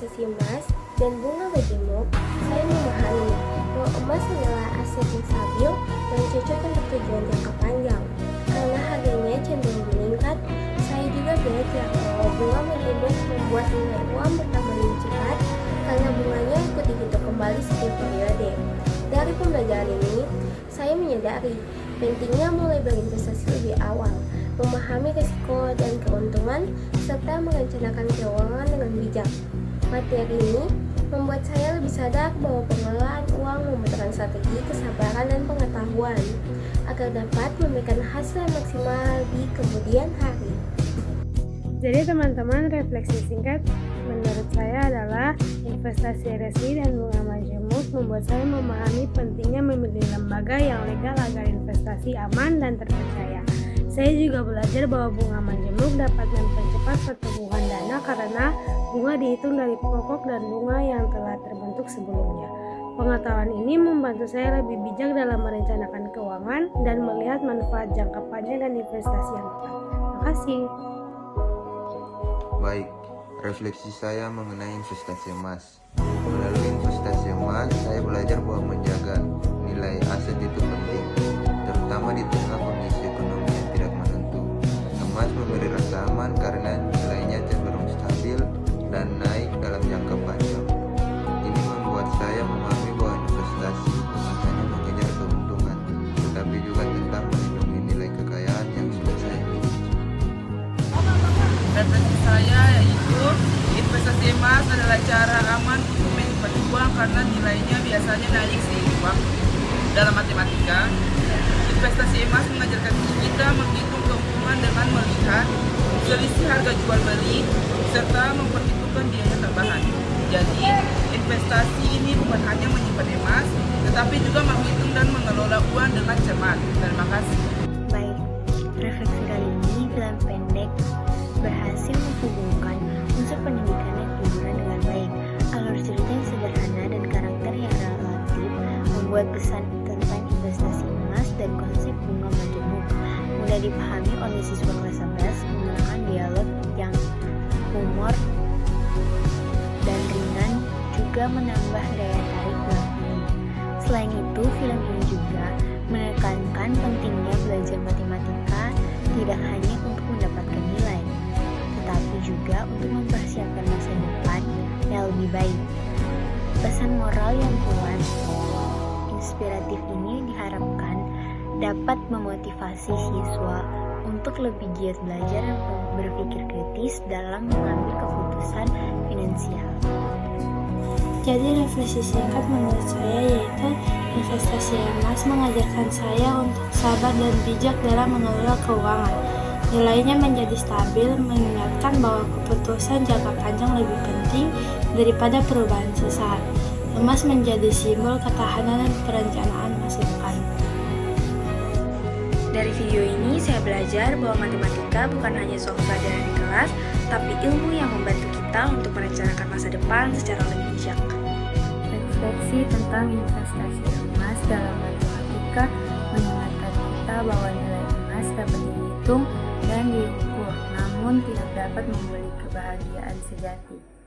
investasi emas dan bunga berjemuk, saya memahami bahwa emas adalah aset yang stabil dan cocok untuk tujuan jangka panjang. Karena harganya cenderung meningkat, saya juga belajar bahwa bunga berjemuk membuat nilai uang bertambah lebih cepat karena bunganya ikut dihitung kembali setiap periode. Dari pembelajaran ini, saya menyadari pentingnya mulai berinvestasi lebih awal, memahami risiko dan keuntungan, serta merencanakan keuangan dengan bijak. Materi ini membuat saya lebih sadar bahwa pengelolaan uang membutuhkan strategi, kesabaran, dan pengetahuan agar dapat memberikan hasil yang maksimal di kemudian hari. Jadi teman-teman, refleksi singkat menurut saya adalah investasi resmi dan bunga majemuk membuat saya memahami pentingnya memilih lembaga yang legal agar investasi aman dan terpercaya. Saya juga belajar bahwa bunga majemuk dapat mempercepat pertumbuhan dana karena bunga dihitung dari pokok dan bunga yang telah terbentuk sebelumnya. Pengetahuan ini membantu saya lebih bijak dalam merencanakan keuangan dan melihat manfaat jangka panjang dan investasi yang tepat. Terima kasih. Baik, refleksi saya mengenai investasi emas. Melalui investasi emas, saya belajar bahwa menjaga nilai aset itu penting, terutama di tengah kondisi ekonomi yang tidak menentu. Emas memberi rasa aman karena nilainya cenderung stabil dan naik dalam jangka panjang. Ini membuat saya memahami bahwa investasi bukan hanya mengejar keuntungan, tetapi juga tentang melindungi nilai kekayaan yang sudah saya miliki. Referensi saya yaitu investasi emas adalah cara aman untuk menyimpan uang karena nilainya biasanya naik seiring waktu. Dalam matematika, investasi emas mengajarkan kita menghitung keuntungan dengan melihat selisih harga jual beli serta memperhitungkan biaya tambahan. Jadi, investasi ini bukan hanya menyimpan emas, tetapi juga menghitung dan mengelola uang dengan cermat. Terima kasih. Baik, refleksi kali ini film pendek berhasil menghubungkan unsur pendidikan dan hiburan dengan baik. Alur cerita yang sederhana dan karakter yang relatif membuat pesan tentang investasi emas dan konsep bunga majemuk mudah dipahami oleh siswa kelas 11 menggunakan dialog yang humor dan ringan juga menambah daya tarik film ini. Selain itu, film ini juga menekankan pentingnya belajar matematika tidak hanya untuk mendapatkan nilai, tetapi juga untuk mempersiapkan masa depan yang lebih baik. Pesan moral yang kuat, inspiratif ini diharapkan dapat memotivasi siswa untuk lebih giat belajar dan berpikir kritis dalam mengambil keputusan finansial. Jadi refleksi singkat menurut saya yaitu investasi emas mengajarkan saya untuk sabar dan bijak dalam mengelola keuangan. Nilainya menjadi stabil, mengingatkan bahwa keputusan jangka panjang lebih penting daripada perubahan sesaat. Emas menjadi simbol ketahanan dan perencanaan masa depan. Dari video ini saya belajar bahwa matematika bukan hanya soal pelajaran di kelas, tapi ilmu yang membantu kita untuk merencanakan masa depan secara lebih bijak. Refleksi tentang investasi emas dalam matematika mengingatkan kita bahwa nilai emas dapat dihitung dan diukur, namun tidak dapat membeli kebahagiaan sejati.